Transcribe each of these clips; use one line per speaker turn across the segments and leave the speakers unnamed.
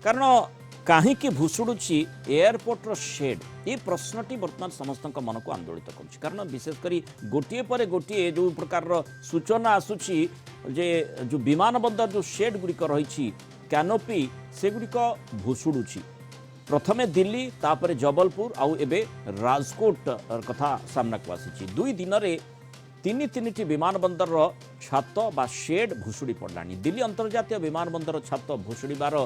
कारण कहीं भुशुड़ुची एयरपोर्टर शेड ये प्रश्नटी बर्तमान समस्त मन को आंदोलित कर कारण विशेषकर गोटे पर गोटे जो प्रकार सूचना आसूची जे जो विमान बंदर जो शेड गुड़िक रही कैनोपी सेगुड़िक भुशुड़ुची प्रथमे दिल्ली तापर जबलपुर आउ एबे राजकोट कथा सामना को आसी दुई दिन में तीन टी विमान बंदर छात बा शेड भुशुड़ी पड़ा दिल्ली अंतर्जातीय विमान बंदर छात भुशुड़ार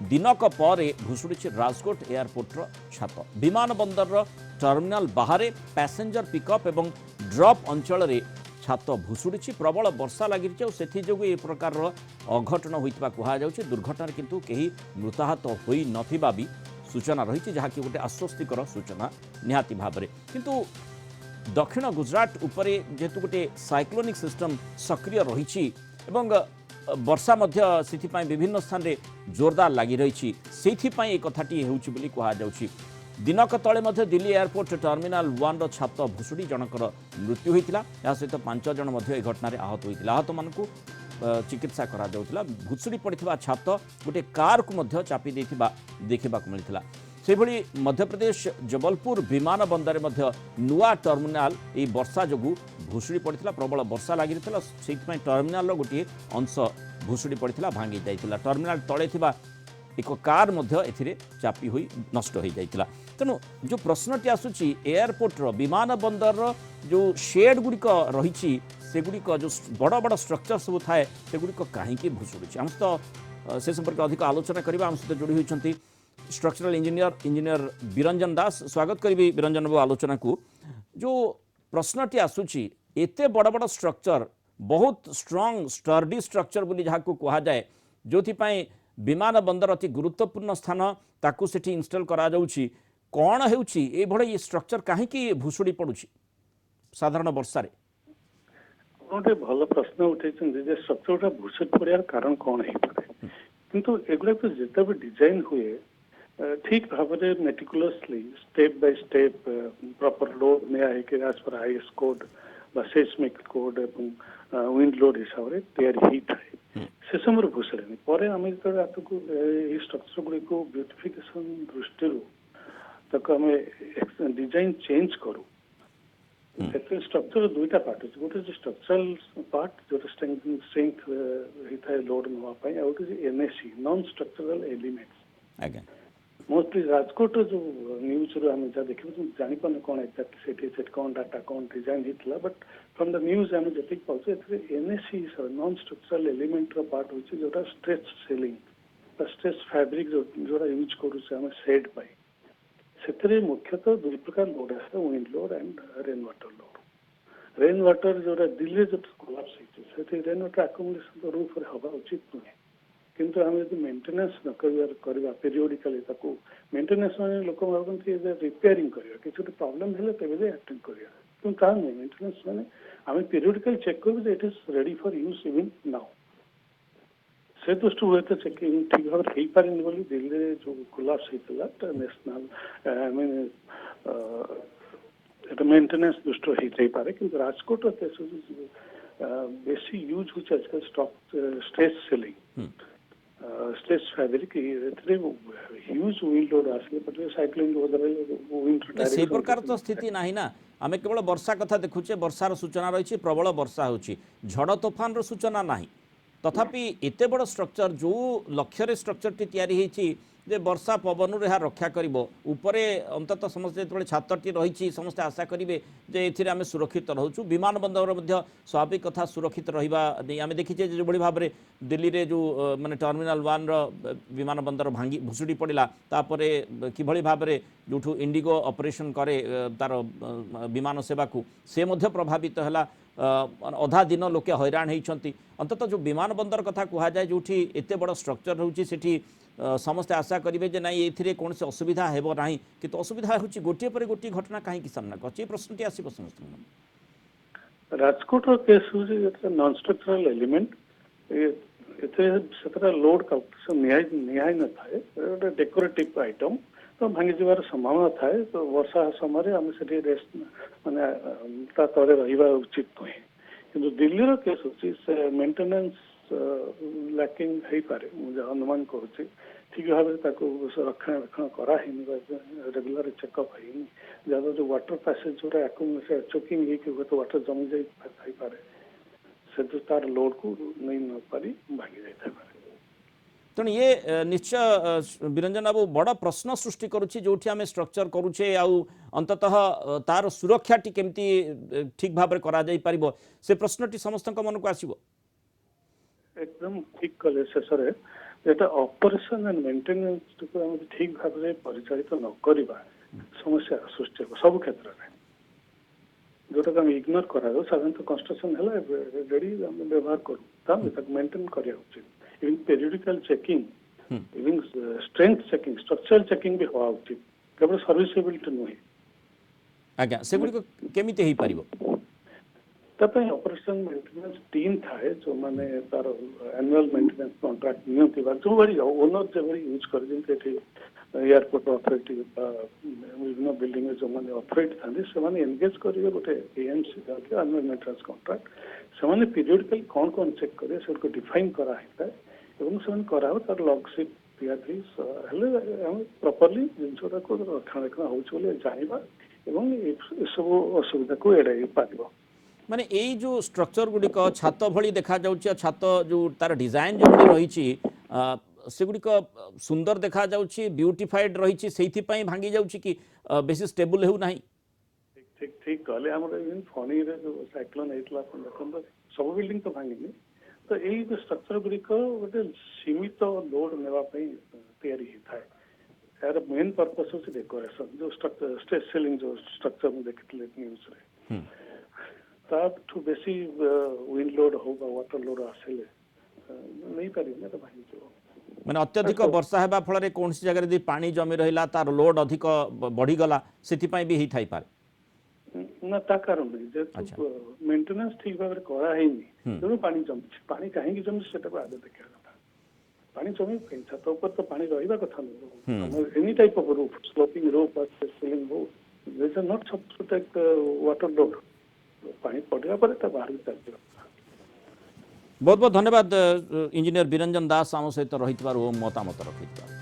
दिनक पर भुशुड़ी राजकोट एयरपोर्टर छात विमान बंदर टर्मिनाल बाहर पैसेंजर पिकअप एवं ड्रप अंचल छात भुशुड़ी प्रबल वर्षा लगी से प्रकार अघटन होता कहुच्छे दुर्घटना किंतु कहीं मृताहत हो नथिबा भी सूचना रही जहाँकि गोटे आश्वस्तिकर सूचना निहाती भाव में किंतु दक्षिण गुजरात उपरे जेहेतु गोटे साइक्लोनिक सिस्टम सक्रिय रही वर्षा विभिन्न स्थान रे जोरदार लगी रही से कथाटी होउछि कहुच्छी दिनक तले दिल्ली एयरपोर्ट टर्मिनाल 1 रो छात भुशुड़ी जनकर मृत्यु होता या सहित 5 जन मध्य घटन आहत होता आहत मानू चिकित्सा करा जाउतिला भुशुड़ी पड़ता छात गोटे कार को मध्य चापी देखा मिलता से भली मध्यप्रदेश जबलपुर विमान बंदर नुआ टर्मिनाल ये वर्षा जो भुशुड़ी पड़ता प्रबल वर्षा लगी से टर्मिनाल गोटे अंश भुशुड़ी पड़ता भांगी जाइतिला टर्मिनाल तले थिबा एक कार एथिरे चापी हुई नष्ट हो जाइतिला तेणु जो प्रश्नटी आसूची एयरपोर्टर विमान बंदर जो शेड गुड़िक रही सेगुड़िक जो बड़ बड़ स्ट्रक्चर सब थाए सेगुड़िक कहीं भुशुड़ी आम सहित से संपर्क अधिक आलोचना करवा आम सहित जोड़ी होती स्ट्रक्चरल इंजीनियर बिरंजन दास स्वागत करी बिरंजन बाबू आलोचना को जो प्रश्नटी आसूची एते बड़ बड़ स्ट्रक्चर बहुत स्ट्रॉन्ग स्टर्डी स्ट्रक्चर बोली जहाँ को कहा जाए जो विमान बंदर अति गुरुत्वपूर्ण स्थान ताकू सेठी इंस्टॉल करा जाउची कौन हेउची ए भळे ये स्ट्रक्चर काहे की भुशुड़ी पड़ुची साधारण वर्षा रे
गोटे भल प्रश्न उठेछन जे स्ट्रक्चरटा भुशुड़ी पड़ियार कारण कौन हे पारे किंतु एगुडा तो जेते भी डिजाइन हुए ठीक भाव में meticulously step by step proper load में आए कि as per IS code seismic code एवं विंड लोड हिसाब से तैयारी ही थाए से समय भुशुड़ी पर आम जो स्ट्रक्चर गुड़ी को ब्यूटिफिकेशन दृष्टि तक आम डिजाइन चेंज करूँ स्ट्रक्चर दुईटा पार्ट अच्छे गोटे स्ट्रक्चरल पार्ट जो स्ट्रेंथ होता है लोड नापी आ गए NSC non structural elements mostly Rajkot जो न्यूज रू आम जहाँ देखा जापारे कौन एक्जाक्टली से कौन डाटा कौन डिजाइन होता बट फ्रॉम द न्यूज आम जी पाचे NSC non structural element part हो जोटा स्ट्रेच सेलिंग स्ट्रेच फैब्रिक जोड़ा यूज करुचे सेड पाई से मुख्यतः दुई प्रकार लोड आसे wind load and rain water जोड़ा दिल्ली जो कोलाप्स होती रेन वाटर आकोमोडेशन तो रूफ हवा उचित नुहे किंतु आम जो मेंटेनेंस न करवा पीरियोडिकली मेंटेनेंस मैंने लोक भावती रिपेयरिंग करवा किसी गोटे प्रोब्लेम है तेज अटेंड करवा कि नुहे मेंटेनेंस मैंने आम पीरियोडिकली चेक कर it is ready for use even now से दृष्टि हुए तो चेकिंग ठीक भाव हो पारे बोली दिल्ली जो कोलाप्स होता नेशनल मेंटेनेंस दृष्टि हो पारे कि राजकोट बेसी यूज हो आजकल stock stretch ceiling stretch fabric huge wind load आसले साइक्लिंग विंड
से प्रकार तो स्थिति नाही ना आम केवल वर्षा कथा देखुचे वर्षार सूचना रही प्रबल वर्षा होची झड़ तोफान सूचना नाही तथापि एते बड़ स्ट्रक्चर जो लक्ष्य स्ट्रक्चर टी तैयारी होती जे वर्षा पवन यह रक्षा करिवो उपरे अंततः समस्त जो छातटी रही समस्ते आशा करेंगे जे एथिरे आमे सुरक्षित रहूँ विमान बंदर स्वाभाविक कथा सुरक्षित रहिबा आम देखीचे जो भाव में दिल्ली रे जो माने टर्मिनाल 1 रो विमान बंदर भांगी भुशुड़ी पड़ा तापरे किभଳି भाव में जो इंडिगो ऑपरेशन करे तार विमान सेवा को से मध्य प्रभावित है अधा दिन लोके हैरान होती अंततः जो विमान बंदर कथा कहुए जो एत बड़ स्ट्रक्चर रोचे समस्ते आशा करेंगे जे नाई ये कौन से असुविधा हेब ना कि असुविधा हो गोटे पर गोटे घटना कहीं सामना कर प्रश्न आसो समस्त
राजकोट केस हूँ नॉन स्ट्रक्चरल एलिमेंट से लोड कैलकुलेशन निहाई न थाए गोटे डेकोरेटिव आइटम तो भांगी जबार संभावना थाए तो वर्षा समय आम से रेस्ट माने तले रहा उचित नुहे कि दिल्ली केस हूँ से मेंटेनेंस लैकिंग हो पारे मुझे अनुमान करुच्ची ठीक भाव रक्षणाबेक्षण करानी रेगुलर चेकअप है जहाँ जो वाटर पैसेज जो चोकिंग हो वाटर जमी जापे से जो तार लोड को नहीं न पारी भांगी जाए
तेणु ये निश्चय बिरंजन बाबू बड़ प्रश्न सृष्टि करुच्ची जो आम स्ट्रक्चर करुचे अंततः तार सुरक्षा टी केमती ठीक भाव करा जाई परिबो से प्रश्नटी समस्त मन को आसीबो
एकदम ठीक कले शेष एटा ऑपरेशन एंड मेंटेनेंस को ठीक भाव में परिचालित न करवा समस्या सृष्टि हो सब क्षेत्र में जोटा आम इग्नोर करा साधारणतः कंस्ट्रक्शन है रेडी व्यवहार करूँ मेंटेन करा उचित even periodical checking even strength checking structural checking भी हवा उचित केवल सर्विसेबिलिटी नुहे
आज्ञा से केमिति हेई परिबो
तपे ऑपरेशन मेंटेनेंस टीम थाए जो माने तार एनुअल मेंटेनेंस कॉन्ट्रैक्ट नियंती जो बड़ी ओनर जो बड़ी यूज कर जेंते एयरपोर्ट अथॉरिटी विभिन्न बिल्डिंग जो माने अथॉरिटी थांदे से माने एंगेज करिवे गोटे एएमसी के एनुअल मेंटेनेंस कॉन्ट्रैक्ट से माने पीरियडिकली कौन कौन चेक करे से को डिफाइन करा है एवं से करा हो तार लॉगशिप दियाथि हेले हम प्रॉपर्ली जिनसोटा को रक्षणाबेक्षण होउछ बोले जानिबा एवं ए सब असुविधा को एड़ाई पारिबो
माने यही जो स्ट्रक्चर गुड़िक छात भली देखा जाउची छात जो तार डिजाइन जो रही से गुड़िक सुंदर देखा जाउची ब्यूटिफाइड रही से भांगी जाउची कि बेसी स्टेबल हो नहीं
ठीक ठीक ठीक कहले हमर इवन फनी रे जो साइक्लोन एतला अपन देखन सब बिल्डिंग तो भांगी तो यही जो स्ट्रक्चर गुड़िक गोटे सीमित लोड नेवा पई तैयारी थाए यार मेन पर्पस होची डेकोरेशन जो स्ट्रक्चर स्टेज सीलिंग जो स्ट्रक्चर में देखितले न्यूज रे ताठू बेसी विंड लोड हो वाटर लोड आसिले नहीं पारि ना तो भाई जो
माने अत्यधिक वर्षा हेबा फल कौन सी जगह यदि पानी जमी रहिला तार लोड अधिक बढ़ी गला सेति पई भी ही थाई पारे
ना ता कारण नहीं जे मेंटेनेंस ठीक भाव करा है नहीं जो पानी जमी पानी काहे की जमी सेटा को आगे देखा था पानी जमी छत ऊपर तो पानी रहिबा कथा नहीं any type of roof sloping roof और ceiling roof this are not supposed to take water load पानी पड़िया पर बाहर चलती
बहुत बहुत धन्यवाद इंजीनियर बिरंजन दास आम सहित रही मतामत रखी।